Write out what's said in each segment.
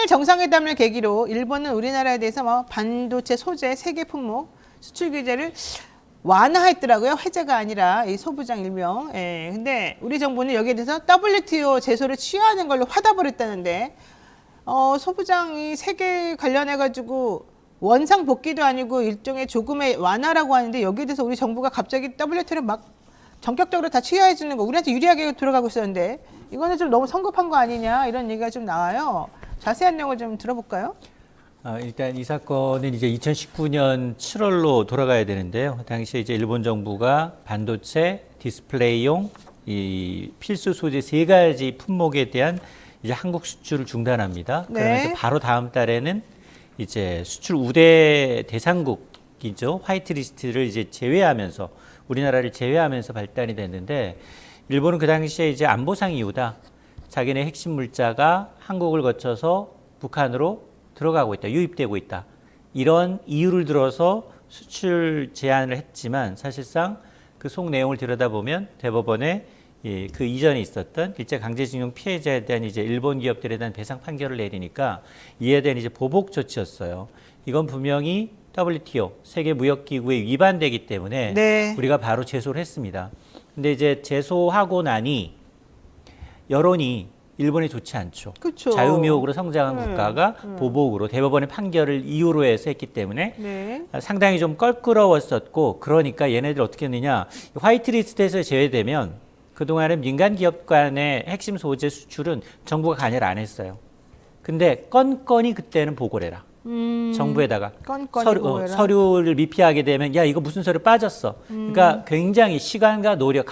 한일 정상회담을 계기로 일본은 우리나라에 대해서 뭐 반도체 소재 세계 품목 수출 규제를 완화했더라고요. 해제가 아니라 이 소부장 일명. 예. 근데 우리 정부는 여기에 대해서 WTO 제소를 취하하는 걸로 화답을 했다는데 소부장이 세계 관련해 가지고 원상 복귀도 아니고 일종의 조금의 완화라고 하는데 여기에 대해서 우리 정부가 갑자기 WTO를 막 전격적으로 다 취하해 주는 거 우리한테 유리하게 들어가고 있었는데 이거는 좀 너무 성급한 거 아니냐 이런 얘기가 좀 나와요. 자세한 내용을 좀 들어볼까요? 일단 이 사건은 이제 2019년 7월로 돌아가야 되는데요. 당시에 이제 일본 정부가 반도체, 디스플레이용 이 필수 소재 세 가지 품목에 대한 이제 한국 수출을 중단합니다. 네. 그러면서 바로 다음 달에는 이제 수출 우대 대상국이죠. 화이트리스트를 이제 제외하면서 우리나라를 제외하면서 발단이 됐는데 일본은 그 당시에 이제 안보상 이유다. 자기네 핵심 물자가 한국을 거쳐서 북한으로 들어가고 있다, 유입되고 있다. 이런 이유를 들어서 수출 제한을 했지만 사실상 그 속 내용을 들여다보면 대법원에 그 이전에 있었던 일제강제징용 피해자에 대한 이제 일본 기업들에 대한 배상 판결을 내리니까 이에 대한 이제 보복 조치였어요. 이건 분명히 WTO 세계무역기구에 위반되기 때문에 네. 우리가 바로 제소를 했습니다. 근데 이제 제소하고 나니 여론이 일본이 좋지 않죠. 그쵸. 자유미국으로 성장한 국가가 보복으로 대법원의 판결을 이유로 해서 했기 때문에 네. 상당히 좀 껄끄러웠었고 그러니까 얘네들 어떻게 했느냐. 화이트리스트에서 제외되면 그동안은 민간 기업 간의 핵심 소재 수출은 정부가 관여를 안 했어요. 근데 건건이 그때는 보고를 해라. 정부에다가 서류를 미피하게 되면 야 이거 무슨 서류 빠졌어. 그러니까 굉장히 시간과 노력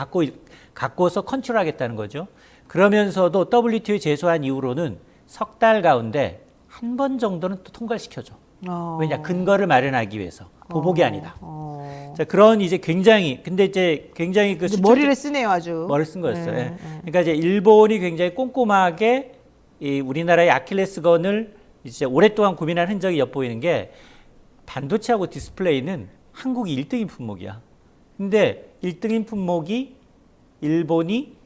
갖고서 컨트롤하겠다는 거죠. 그러면서도 WTO에 제소한 이후로는 석 달 가운데 한 번 정도는 또 통과를 시켜줘. 왜냐 근거를 마련하기 위해서 보복이 아니다. 자 그런 이제 굉장히 근데 이제 굉장히 그 머리를 쓰네요 아주. 머리를 쓴 거였어요. 네. 그러니까 이제 일본이 굉장히 꼼꼼하게 이 우리나라의 아킬레스건을 이제 오랫동안 고민한 흔적이 엿보이는 게 반도체하고 디스플레이는 한국이 1등인 품목이야. 근데 1등인 품목이 일본이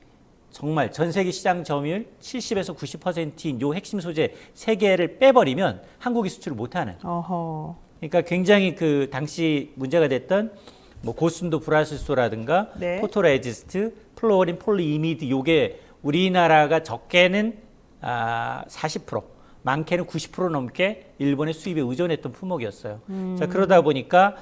정말 전 세계 시장 점유율 70에서 90%인 요 핵심 소재 세 개를 빼버리면 한국이 수출을 못하는. 어허. 그러니까 굉장히 그 당시 문제가 됐던 뭐 고순도 불화수소라든가 네. 포토레지스트, 플로어린 폴리이미드 요게 우리나라가 적게는 40%, 많게는 90% 넘게 일본의 수입에 의존했던 품목이었어요. 자 그러다 보니까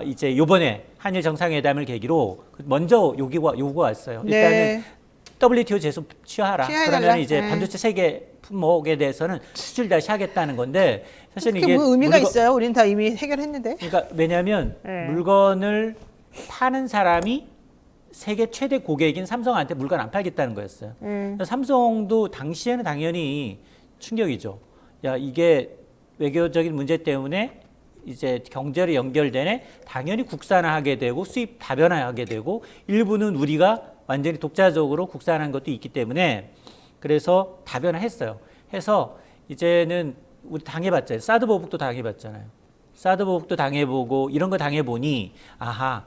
이제 요번에 한일 정상회담을 계기로 먼저 요구가 왔어요. 네. 일단은 WTO 제소 취하라. 취하해달라. 그러면 이제 네. 반도체 세계 품목에 대해서는 수출 다시 하겠다는 건데 사실 그게 이게 뭐 의미가 있어요? 우리는 다 이미 해결했는데. 그러니까 왜냐하면 네. 물건을 파는 사람이 세계 최대 고객인 삼성한테 물건 안 팔겠다는 거였어요. 삼성도 당시에는 당연히 충격이죠. 야 이게 외교적인 문제 때문에 이제 경제로 연결되네. 당연히 국산화하게 되고 수입 다변화하게 되고 일부는 우리가 완전히 독자적으로 국산한 것도 있기 때문에 그래서 다변화했어요. 해서 이제는 우리 당해봤잖아요. 사드 보복도 당해봤잖아요. 사드 보복도 당해보고 이런 거 당해보니 아하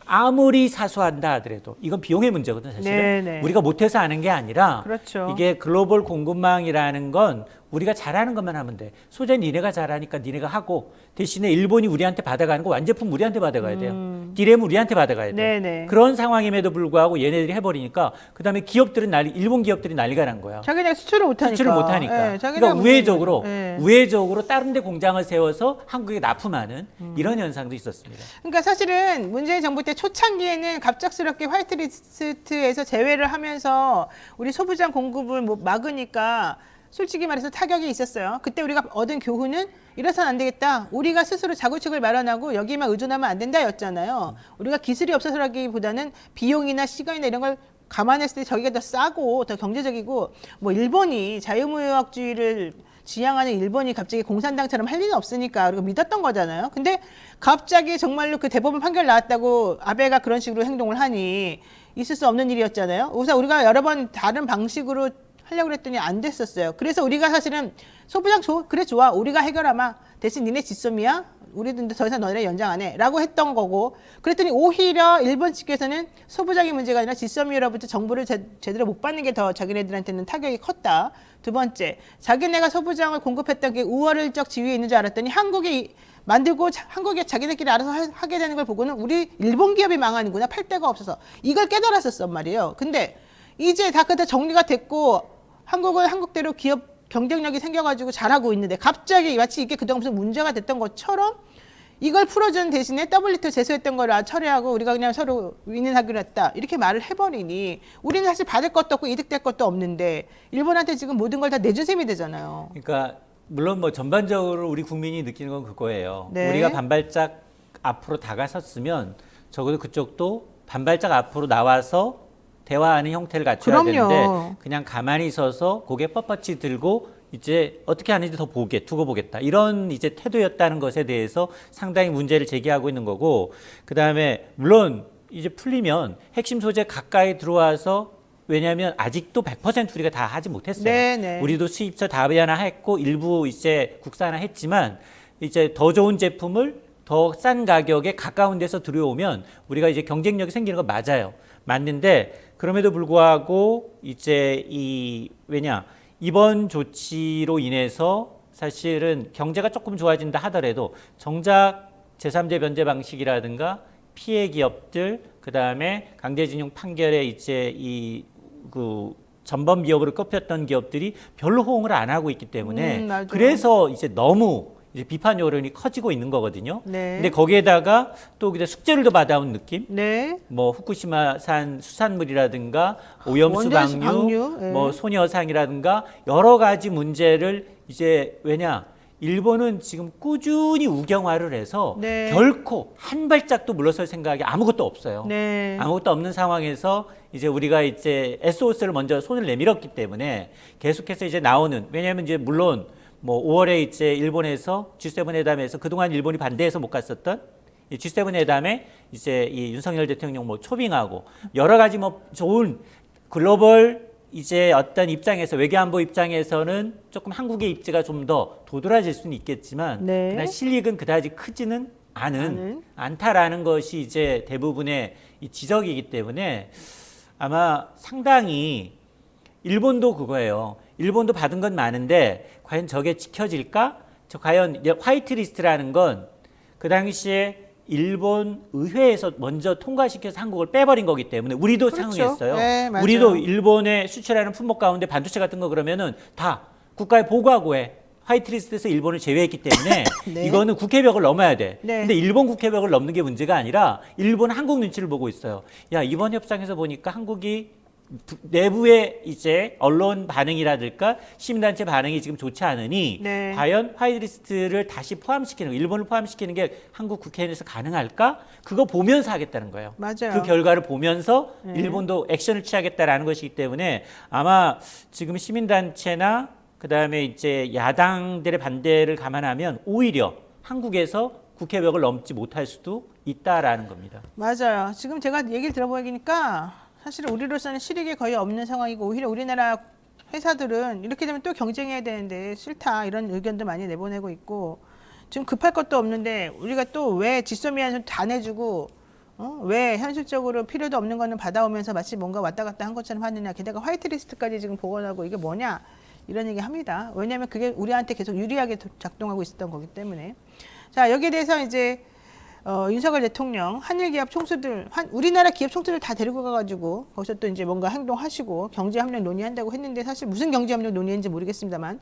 아무리 사소한다 하더라도 이건 비용의 문제거든 사실은. 네네. 우리가 못해서 하는 게 아니라 그렇죠. 이게 글로벌 공급망이라는 건 우리가 잘하는 것만 하면 돼. 소재 니네가 잘하니까 니네가 하고 대신에 일본이 우리한테 받아가는 거 완제품 우리한테 받아가야 돼요. 디램 우리한테 받아가야 돼요. 네네. 그런 상황임에도 불구하고 얘네들이 해버리니까 그다음에 기업들은 일본 기업들이 난리가 난 거야. 자기네 수출을 못하니까. 수출을 못하니까. 네, 자기네가 그러니까 우회적으로 네. 우회적으로 다른 데 공장을 세워서 한국에 납품하는 이런 현상도 있었습니다. 그러니까 사실은 문재인 정부 때 초창기에는 갑작스럽게 화이트리스트에서 제외를 하면서 우리 소부장 공급을 뭐 막으니까 솔직히 말해서 타격이 있었어요. 그때 우리가 얻은 교훈은 이래서는 안 되겠다. 우리가 스스로 자구책을 마련하고 여기만 의존하면 안 된다였잖아요. 우리가 기술이 없어서라기보다는 비용이나 시간이나 이런 걸 감안했을 때 저기가 더 싸고 더 경제적이고 뭐 일본이 자유무역주의를 지향하는 일본이 갑자기 공산당처럼 할 리는 없으니까 그리고 믿었던 거잖아요. 근데 갑자기 정말로 그 대법원 판결 나왔다고 아베가 그런 식으로 행동을 하니 있을 수 없는 일이었잖아요. 우선 우리가 여러 번 다른 방식으로 하려고 그랬더니 안 됐었어요. 그래서 우리가 사실은 소부장 그래 좋아. 우리가 해결하마. 대신 니네 뒷섬이야. 우리도 더 이상 너네 연장 안 해. 라고 했던 거고. 그랬더니 오히려 일본 측에서는 소부장의 문제가 아니라 뒷섬유로부터 정보를 제대로 못 받는 게 더 자기네들한테는 타격이 컸다. 두 번째, 자기네가 소부장을 공급했던 게 우월적 지위에 있는 줄 알았더니 한국이 만들고 한국이 자기네끼리 알아서 하게 되는 걸 보고는 우리 일본 기업이 망하는구나. 팔 데가 없어서. 이걸 깨달았었단 말이에요. 근데 이제 다 그때 정리가 됐고 한국은 한국대로 기업 경쟁력이 생겨가지고 잘하고 있는데 갑자기 마치 이게 그동안 무슨 문제가 됐던 것처럼 이걸 풀어준 대신에 WTO 제소했던 걸 처리하고 우리가 그냥 서로 윈윈하기로 했다. 이렇게 말을 해버리니 우리는 사실 받을 것도 없고 이득될 것도 없는데 일본한테 지금 모든 걸 다 내준 셈이 되잖아요. 그러니까 물론 뭐 전반적으로 우리 국민이 느끼는 건 그거예요. 네. 우리가 반발짝 앞으로 다가섰으면 적어도 그쪽도 반발짝 앞으로 나와서 대화하는 형태를 갖춰야 그럼요. 되는데 그냥 가만히 서서 고개 뻣뻣이 들고 이제 어떻게 하는지 더 두고 보겠다. 이런 이제 태도였다는 것에 대해서 상당히 문제를 제기하고 있는 거고, 그 다음에 물론 이제 풀리면 핵심 소재 가까이 들어와서 왜냐하면 아직도 100% 우리가 다 하지 못했어요. 네네. 우리도 수입처 다비 하나 했고 일부 이제 국산화 했지만 이제 더 좋은 제품을 더 싼 가격에 가까운 데서 들여오면 우리가 이제 경쟁력이 생기는 거 맞아요. 맞는데 그럼에도 불구하고 이제 이번 조치로 인해서 사실은 경제가 조금 좋아진다 하더라도 정작 제3제 변제 방식이라든가 피해 기업들, 그 다음에 강제징용 판결에 이제 전범 기업으로 꼽혔던 기업들이 별로 호응을 안 하고 있기 때문에 맞아요. 그래서 이제 너무 이제 비판 여론이 커지고 있는 거거든요. 네. 근데 거기에다가 또 이제 숙제를 더 받아온 느낌. 네. 뭐 후쿠시마산 수산물이라든가 오염수 원전수 방류, 방류, 예. 뭐 소녀상이라든가 여러 가지 문제를 이제 일본은 지금 꾸준히 우경화를 해서 네. 결코 한 발짝도 물러설 생각이 아무것도 없어요. 네. 아무것도 없는 상황에서 이제 우리가 이제 SOS를 먼저 손을 내밀었기 때문에 계속해서 이제 나오는, 왜냐하면 이제 물론 뭐 5월에 이제 일본에서 G7 회담에서 그동안 일본이 반대해서 못 갔었던 이 G7 회담에 이제 이 윤석열 대통령 뭐 초빙하고 여러 가지 뭐 좋은 글로벌 이제 어떤 입장에서 외교안보 입장에서는 조금 한국의 입지가 좀 더 도드라질 수는 있겠지만 네. 그러나 실익은 그다지 크지는 않다라는 것이 이제 대부분의 이 지적이기 때문에 아마 상당히 일본도 그거예요. 일본도 받은 건 많은데 과연 저게 지켜질까? 과연 화이트리스트라는 건 그 당시에 일본 의회에서 먼저 통과시켜서 한국을 빼버린 거기 때문에 우리도 그렇죠. 상응했어요. 네, 맞아요. 우리도 일본에 수출하는 품목 가운데 반도체 같은 거 그러면은 다 국가에 보고하고 해. 화이트리스트에서 일본을 제외했기 때문에 네. 이거는 국회벽을 넘어야 돼. 네. 근데 일본 국회벽을 넘는 게 문제가 아니라 일본은 한국 눈치를 보고 있어요. 야, 이번 협상에서 보니까 한국이 내부의 이제 언론 반응이라든가 시민단체 반응이 지금 좋지 않으니 네. 과연 화이트리스트를 다시 포함시키는 거, 일본을 포함시키는 게 한국 국회에서 가능할까? 그거 보면서 하겠다는 거예요. 맞아요. 그 결과를 보면서 일본도 액션을 취하겠다라는 것이기 때문에 아마 지금 시민단체나 그다음에 이제 야당들의 반대를 감안하면 오히려 한국에서 국회벽을 넘지 못할 수도 있다라는 겁니다. 맞아요. 지금 제가 얘기를 들어보니까 사실 우리로서는 실익이 거의 없는 상황이고 오히려 우리나라 회사들은 이렇게 되면 또 경쟁해야 되는데 싫다 이런 의견도 많이 내보내고 있고 지금 급할 것도 없는데 우리가 또 왜 지소미안 다 내주고 왜 현실적으로 필요도 없는 거는 받아오면서 마치 뭔가 왔다 갔다 한 것처럼 하느냐. 게다가 화이트리스트까지 지금 복원하고 이게 뭐냐 이런 얘기 합니다. 왜냐하면 그게 우리한테 계속 유리하게 작동하고 있었던 거기 때문에. 자, 여기에 대해서 이제 윤석열 대통령 한일 기업 총수들, 우리나라 기업 총수들 다 데리고 가가지고 거기서 또 이제 뭔가 행동하시고 경제 협력 논의한다고 했는데 사실 무슨 경제 협력 논의인지 모르겠습니다만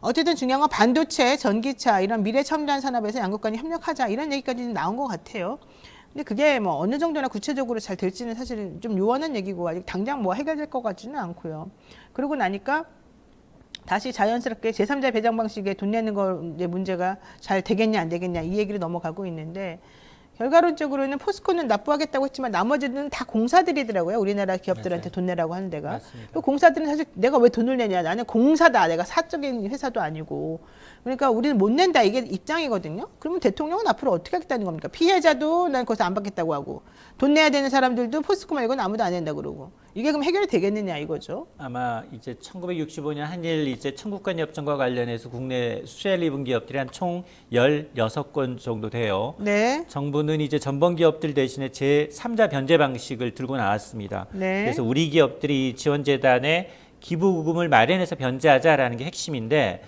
어쨌든 중요한 건 반도체, 전기차 이런 미래 첨단 산업에서 양국 간이 협력하자 이런 얘기까지 나온 것 같아요. 근데 그게 뭐 어느 정도나 구체적으로 잘 될지는 사실 좀 요원한 얘기고 아직 당장 뭐 해결될 것 같지는 않고요. 그러고 나니까 다시 자연스럽게 제3자 배당 방식에 돈 내는 거 이제 문제가 잘 되겠냐 안 되겠냐 이 얘기를 넘어가고 있는데 결과론적으로는 포스코는 납부하겠다고 했지만 나머지는 다 공사들이더라고요. 우리나라 기업들한테 맞아요. 돈 내라고 하는 데가. 맞습니다. 그 공사들은 사실 내가 왜 돈을 내냐. 나는 공사다. 내가 사적인 회사도 아니고. 그러니까 우리는 못 낸다. 이게 입장이거든요. 그러면 대통령은 앞으로 어떻게 하겠다는 겁니까? 피해자도 난 거기서 안 받겠다고 하고 돈 내야 되는 사람들도 포스코 말고는 아무도 안 낸다 그러고 이게 그럼 해결이 되겠느냐 이거죠. 아마 이제 1965년 한일 이제 청구권 협정과 관련해서 국내 수혜를 입은 기업들이 한 총 16건 정도 돼요. 네. 정부는 이제 전범 기업들 대신에 제3자 변제 방식을 들고 나왔습니다. 네. 그래서 우리 기업들이 지원재단에 기부금을 마련해서 변제하자라는 게 핵심인데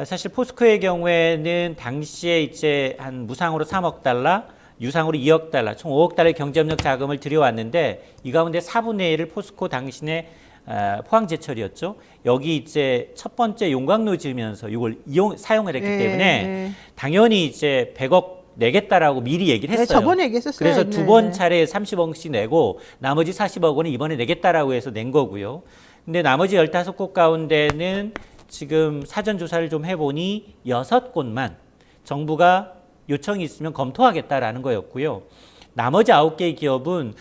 사실 포스코의 경우에는 당시에 이제 한 무상으로 3억 달러, 유상으로 2억 달러, 총 5억 달러의 경제협력 자금을 들여왔는데 이 가운데 4분의 1을 포스코 당신의 포항제철이었죠. 여기 이제 첫 번째 용광로 지으면서 이걸 사용을 했기 네, 때문에 네. 당연히 이제 100억 내겠다라고 미리 얘기를 했어요. 네, 저번에 얘기했었어요. 그래서 네, 두 번 네. 차례 30억씩 내고 나머지 40억 원은 이번에 내겠다라고 해서 낸 거고요. 근데 나머지 15곳 가운데는 지금 사전 조사를 좀 해보니 6곳만 정부가 요청이 있으면 검토하겠다라는 거였고요. 나머지 9개의 기업은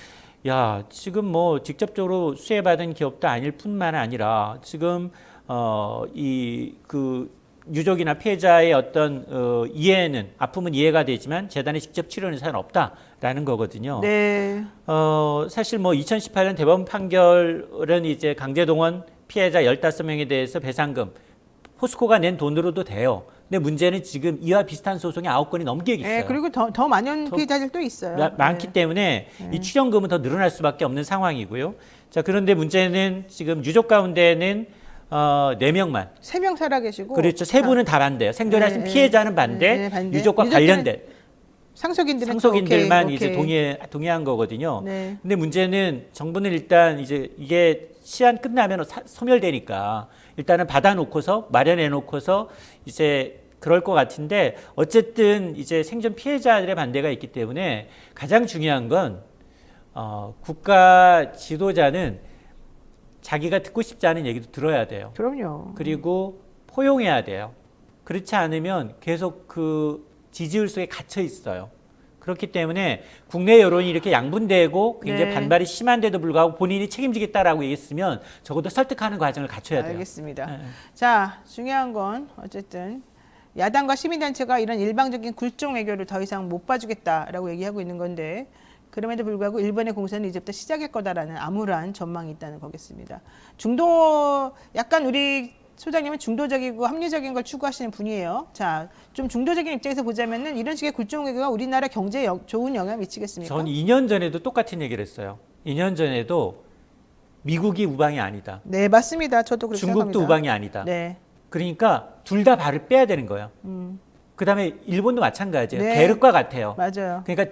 야 지금 뭐 직접적으로 수혜받은 기업도 아닐 뿐만 아니라 지금 이 그 유족이나 피해자의 어떤 이해는 아픔은 이해가 되지만 재단에 직접 치료는 사연 없다라는 거거든요. 네. 사실 뭐 2018년 대법원 판결은 이제 강제동원 피해자 15명에 대해서 배상금 포스코가 낸 돈으로도 돼요. 근데 문제는 지금 이와 비슷한 소송이 9건이 넘게 있어요. 네, 그리고 더 많은 피해자들도 있어요. 많기 네. 때문에 이 출연금은 더 늘어날 수밖에 없는 상황이고요. 자, 그런데 문제는 지금 유족 가운데는 4명만. 3명 살아 계시고. 그렇죠. 3분은 다 반대요. 생존하신 네, 피해자는 반대, 네, 반대. 유족과 유족들은- 관련된 오케이, 상속인들만 이제 오케이. 동의한 거거든요. 네. 근데 문제는 정부는 일단 이제 이게 시한 끝나면 소멸되니까 일단은 받아놓고서 마련해놓고서 이제 그럴 것 같은데 어쨌든 이제 생존 피해자들의 반대가 있기 때문에 가장 중요한 건 국가 지도자는 자기가 듣고 싶지 않은 얘기도 들어야 돼요. 그럼요. 그리고 포용해야 돼요. 그렇지 않으면 계속 그 지지율 속에 갇혀 있어요. 그렇기 때문에 국내 여론이 이렇게 양분되고 굉장히 네. 반발이 심한데도 불구하고 본인이 책임지겠다라고 얘기했으면 적어도 설득하는 과정을 갖춰야 돼요. 알겠습니다. 네. 자, 중요한 건 어쨌든 야당과 시민단체가 이런 일방적인 굴종 외교를 더 이상 못 봐주겠다라고 얘기하고 있는 건데 그럼에도 불구하고 일본의 공세는 이제부터 시작일 거다라는 암울한 전망이 있다는 거겠습니다. 약간 우리 소장님은 중도적이고 합리적인 걸 추구하시는 분이에요. 자, 좀 중도적인 입장에서 보자면은 이런 식의 굴종 외교가 우리나라 경제에 좋은 영향을 미치겠습니까? 전 2년 전에도 똑같은 얘기를 했어요. 2년 전에도 미국이 우방이 아니다. 네, 맞습니다. 저도 그렇게 중국도 생각합니다. 우방이 아니다. 네. 그러니까 둘 다 발을 빼야 되는 거예요. 그다음에 일본도 마찬가지예요. 네. 계륵과 같아요. 맞아요. 그러니까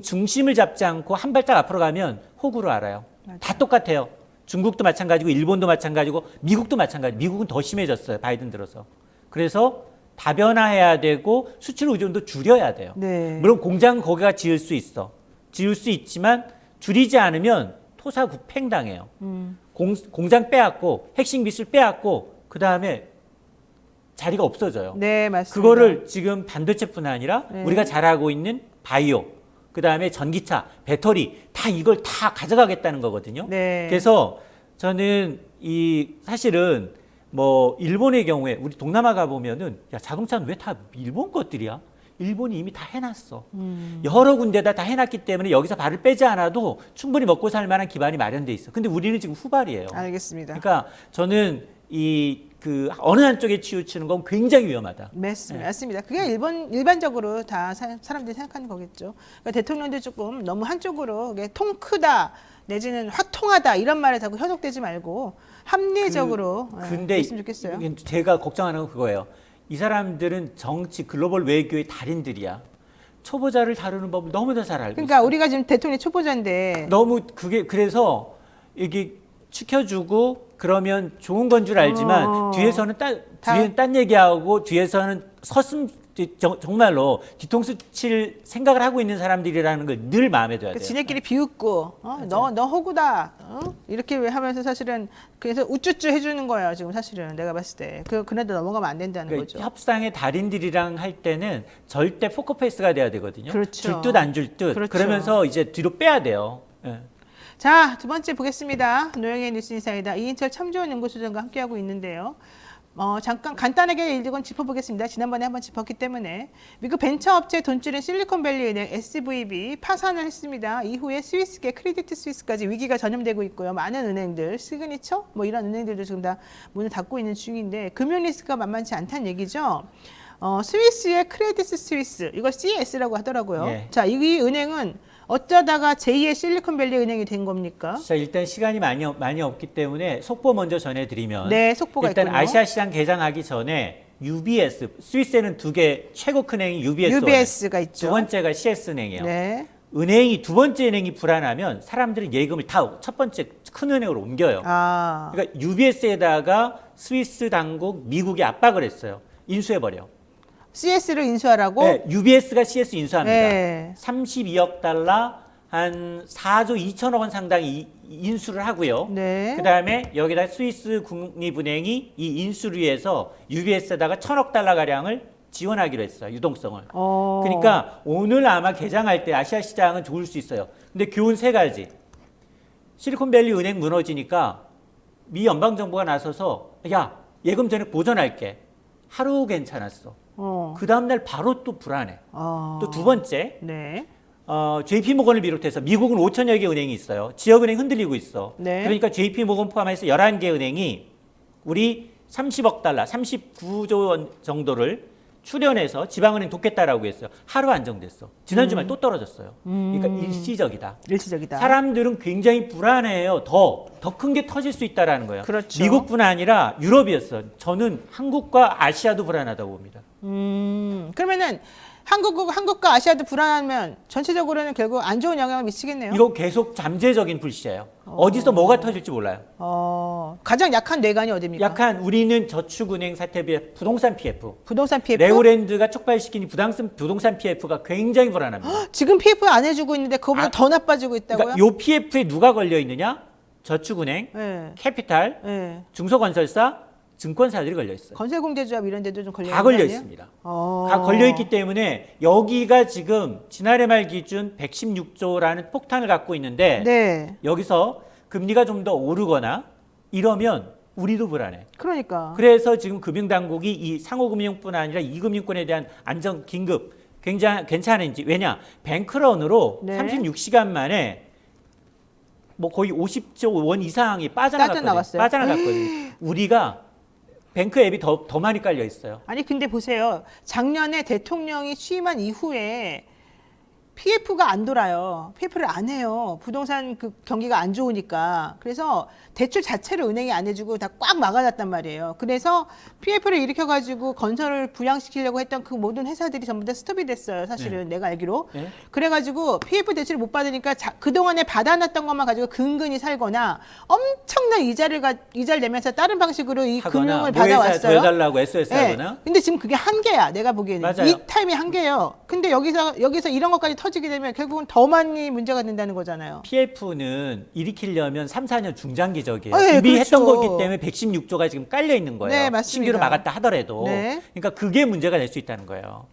중심을 잡지 않고 한 발짝 앞으로 가면 호구로 알아요. 맞아요. 다 똑같아요. 중국도 마찬가지고 일본도 마찬가지고 미국도 마찬가지. 미국은 더 심해졌어요. 바이든 들어서. 그래서 다변화해야 되고 수출 의존도 줄여야 돼요. 네. 물론 공장 거기가 지을 수 있어. 지을 수 있지만 줄이지 않으면 토사구팽당해요. 공장 빼앗고 핵심 기술 빼앗고 그다음에 자리가 없어져요. 네, 맞습니다. 그거를 지금 반도체뿐 아니라 네. 우리가 잘하고 있는 바이오, 그다음에 전기차, 배터리 다 이걸 다 가져가겠다는 거거든요. 네. 그래서 저는 이 사실은 뭐 일본의 경우에 우리 동남아 가 보면은 야 자동차는 왜 다 일본 것들이야? 일본이 이미 다 해놨어. 여러 군데다 다 해놨기 때문에 여기서 발을 빼지 않아도 충분히 먹고 살 만한 기반이 마련돼 있어. 근데 우리는 지금 후발이에요. 알겠습니다. 그러니까 저는 그 어느 한쪽에 치우치는 건 굉장히 위험하다. 맞습니다. 그게 일반적으로 다 사람들이 생각하는 거겠죠. 그러니까 대통령도 조금 너무 한쪽으로 이게 통 크다 내지는 화통하다 이런 말에 자꾸 현혹되지 말고 합리적으로 근데 했으면 좋겠어요. 제가 걱정하는 건 그거예요. 이 사람들은 정치 글로벌 외교의 달인들이야. 초보자를 다루는 법을 너무나 잘 알고 그러니까 있어. 우리가 지금 대통령 초보자인데 너무 그래서 이게 지켜주고 그러면 좋은 건 줄 알지만 뒤에서는 딴 얘기하고 뒤에서는 정말로 뒤통수 칠 생각을 하고 있는 사람들이라는 걸 늘 마음에 둬야 돼요. 지네끼리 비웃고 너 호구다 이렇게 하면서 사실은 그래서 우쭈쭈 해주는 거예요. 지금 사실은 내가 봤을 때 그네도 넘어가면 안 된다는 그러니까 거죠. 협상의 달인들이랑 할 때는 절대 포커페이스가 돼야 되거든요. 그렇죠. 줄 듯 안 줄 듯. 그렇죠. 그러면서 이제 뒤로 빼야 돼요. 예. 자, 두 번째 보겠습니다. 노영의 뉴스 인사이다. 이인철 참좋은 연구소장과 함께하고 있는데요. 잠깐 간단하게 이건 짚어보겠습니다. 지난번에 한번 짚었기 때문에 미국 벤처업체 돈줄인 실리콘밸리은행 SVB 파산을 했습니다. 이후에 스위스계 크레디트 스위스까지 위기가 전염되고 있고요. 많은 은행들, 시그니처 뭐 이런 은행들도 지금 다 문을 닫고 있는 중인데 금융 리스크가 만만치 않다는 얘기죠. 스위스의 크레디트 스위스 이걸 CS라고 하더라고요. 예. 자, 이 은행은 어쩌다가 제2의 실리콘밸리 은행이 된 겁니까? 자, 일단 시간이 많이 없기 때문에 속보 먼저 전해드리면 네, 속보가 일단 있군요. 아시아 시장 개장하기 전에 UBS, 스위스에는 두 개 최고 큰 은행이 UBS가 있죠. 두 번째가 CS은행이에요. 네. 은행이 두 번째 은행이 불안하면 사람들은 예금을 다 첫 번째 큰 은행으로 옮겨요. 아, 그러니까 UBS에다가 스위스 당국, 미국이 압박을 했어요. 인수해버려. CS를 인수하라고? 네, UBS가 CS 인수합니다. 네. 32억 달러, 한 4조 2천억 원 상당히 인수를 하고요. 네. 그다음에 여기다 스위스 국립은행이 이 인수를 위해서 UBS에다가 1,000억 달러 가량을 지원하기로 했어요. 유동성을. 그러니까 오늘 아마 개장할 때 아시아 시장은 좋을 수 있어요. 근데 교훈 세 가지. 실리콘밸리 은행 무너지니까 미 연방정부가 나서서 야, 예금 전액 보전할게. 하루 괜찮았어. 그 다음날 바로 또 불안해. 또 두 번째, 네. JP모건을 비롯해서 미국은 5천여 개 은행이 있어요. 지역은행 흔들리고 있어. 네. 그러니까 JP모건 포함해서 11개 은행이 우리 30억 달러, 39조 원 정도를 출연해서 지방은행 돕겠다라고 했어요. 하루 안정됐어. 지난 주말 또 떨어졌어요. 그러니까 일시적이다. 일시적이다. 사람들은 굉장히 불안해해요. 더 큰 게 터질 수 있다라는 거예요. 그렇죠. 미국뿐 아니라 유럽이었어요. 저는 한국과 아시아도 불안하다고 봅니다. 그러면은 한국과 아시아도 불안하면 전체적으로는 결국 안 좋은 영향을 미치겠네요. 이거 계속 잠재적인 불씨예요. 어디서 뭐가 터질지 몰라요. 가장 약한 뇌관이 어디입니까? 약한 우리는 저축은행 사태 비해 부동산 PF. 부동산 PF. 레고랜드가 촉발시킨 부동산 PF가 굉장히 불안합니다. 지금 PF 안 해주고 있는데 그거보다 더 나빠지고 있다고요? 그러니까 요 PF에 누가 걸려 있느냐? 저축은행, 네. 캐피탈, 네. 중소건설사, 증권사들이 걸려 있어요. 건설공제조합 이런 데도 좀 걸려 있는 다 거 걸려 아니에요? 있습니다. 다 걸려 있기 때문에 여기가 지금 지난해 말 기준 116조라는 폭탄을 갖고 있는데 네. 여기서 금리가 좀 더 오르거나 이러면 우리도 불안해. 그러니까. 그래서 지금 금융당국이 이 상호금융뿐 아니라 이금융권에 대한 안정 긴급 굉장히 괜찮은지 왜냐 뱅크런으로 네. 36시간 만에 뭐 거의 50조 원 이상이 빠져나갔어요. 빠져나갔거든요. 우리가 뱅크 앱이 더 많이 깔려 있어요. 아니 근데 보세요. 작년에 대통령이 취임한 이후에 PF가 안 돌아요. PF를 안 해요. 부동산 그 경기가 안 좋으니까. 그래서 대출 자체를 은행이 안 해주고 다 꽉 막아놨단 말이에요. 그래서 PF를 일으켜가지고 건설을 부양시키려고 했던 그 모든 회사들이 전부 다 스톱이 됐어요. 사실은 내가 알기로. 네. 그래가지고 PF 대출을 못 받으니까 그동안에 받아놨던 것만 가지고 근근히 살거나 엄청난 이자를 내면서 다른 방식으로 이 금융을 받아왔어요. 더 해달라고 SOS 하거나. 네. 근데 지금 그게 한계야. 내가 보기에는. 맞아요. 이 타임이 한계예요. 근데 여기서 이런 것까지 터지게 되면 결국은 더 많이 문제가 된다는 거잖아요. PF는 일으키려면 3, 4년 중장기적이에요. 네, 이미 그렇죠. 했던 거기 때문에 116조가 지금 깔려 있는 거예요. 네, 맞습니다. 신규로 막았다 하더라도. 네. 그러니까 그게 문제가 될 수 있다는 거예요.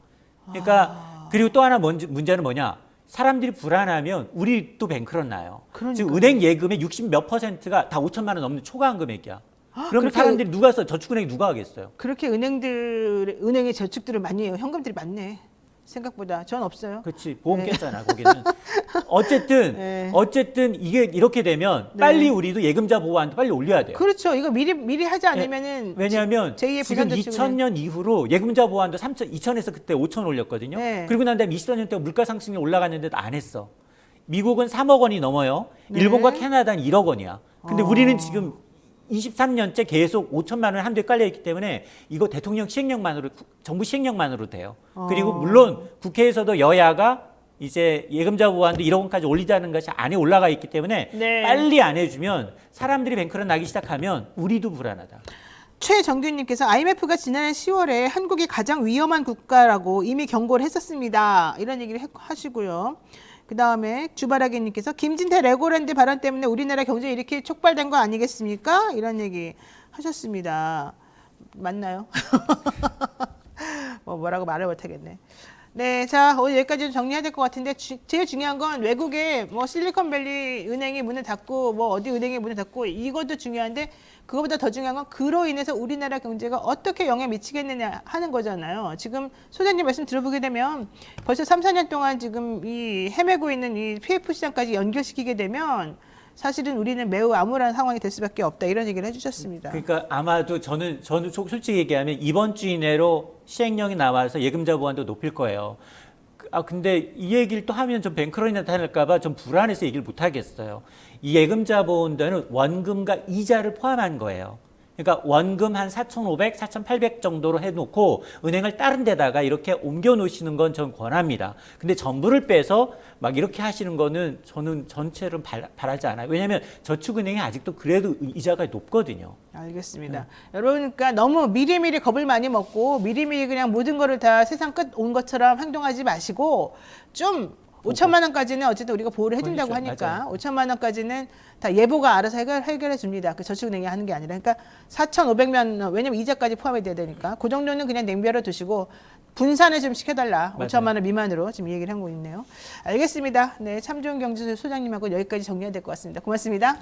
그러니까 그리고 또 하나 문제는 뭐냐? 사람들이 불안하면 우리 또 뱅크런 나요. 그러니까요. 지금 은행 예금의 60 몇 %가 다 5천만 원 넘는 초과한 금액이야. 그러면 그렇게 사람들이 누가 써? 저축은행이 누가 하겠어요? 그렇게 은행의 저축들을 많이 해요. 현금들이 많네. 생각보다. 전 없어요. 그렇지 보험 깼잖아 거기는. 어쨌든 네. 이게 이렇게 되면 네. 빨리 우리도 예금자 보호한도 빨리 올려야 돼요. 그렇죠. 이거 미리 하지 않으면은 왜냐하면 제2의 지금 부산저축은행. 2000년 이후로 예금자 보호한도 2000에서 그때 5천 올렸거든요. 네. 그리고 난 다음에 24년 때 물가 상승이 올라갔는데도 안 했어. 미국은 3억 원이 넘어요. 네. 일본과 캐나다는 1억 원이야. 근데 우리는 지금 23년째 계속 5천만 원 한도에 깔려 있기 때문에 이거 대통령 시행령만으로 정부 시행령만으로 돼요. 그리고 물론 국회에서도 여야가 이제 예금자 보호한도 1억 원까지 올리자는 것이 안에 올라가 있기 때문에 네. 빨리 안 해주면 사람들이 뱅크런 나기 시작하면 우리도 불안하다. 최정균님께서 IMF가 지난해 10월에 한국이 가장 위험한 국가라고 이미 경고를 했었습니다. 이런 얘기를 하시고요. 그 다음에 주바라기님께서 김진태 레고랜드 발언 때문에 우리나라 경제 이렇게 촉발된 거 아니겠습니까? 이런 얘기 하셨습니다. 맞나요? 뭐라고 말을 못하겠네. 네, 자, 오늘 여기까지 좀 정리해야 될 것 같은데 제일 중요한 건 외국에 뭐 실리콘밸리 은행이 문을 닫고 뭐 어디 은행이 문을 닫고 이것도 중요한데 그거보다 더 중요한 건 그로 인해서 우리나라 경제가 어떻게 영향 미치겠느냐 하는 거잖아요. 지금 소장님 말씀 들어보게 되면 벌써 3, 4년 동안 지금 이 헤매고 있는 이 PF 시장까지 연결시키게 되면 사실은 우리는 매우 암울한 상황이 될 수밖에 없다 이런 얘기를 해주셨습니다. 그러니까 아마도 저는 솔직히 얘기하면 이번 주 이내로 시행령이 나와서 예금자 보완도 높일 거예요. 근데 이 얘기를 또 하면 좀 뱅크런이 나타날까봐 좀 불안해서 얘기를 못 하겠어요. 이 예금자 보완도는 원금과 이자를 포함한 거예요. 그러니까 원금 한 4,500, 4,800 정도로 해놓고 은행을 다른 데다가 이렇게 옮겨 놓으시는 건 전 권합니다. 근데 전부를 빼서 막 이렇게 하시는 거는 저는 전체를 바라지 않아요. 왜냐하면 저축은행이 아직도 그래도 이자가 높거든요. 알겠습니다. 여러분, 그러니까 너무 미리미리 겁을 많이 먹고 미리미리 그냥 모든 거를 다 세상 끝 온 것처럼 행동하지 마시고 좀 5천만 원까지는 어쨌든 우리가 보호를 해준다고 그렇죠. 하니까 맞아요. 5천만 원까지는 다 예보가 알아서 해결해 줍니다. 그 저축은행이 하는 게 아니라. 그러니까 4,500만 왜냐면 이자까지 포함이 돼야 되니까 그 정도는 그냥 냉비하러 두시고 분산을 좀 시켜달라. 맞아요. 5천만 원 미만으로 지금 이 얘기를 하고 있네요. 알겠습니다. 네, 참 좋은 경제소 소장님하고 여기까지 정리해야 될 것 같습니다. 고맙습니다.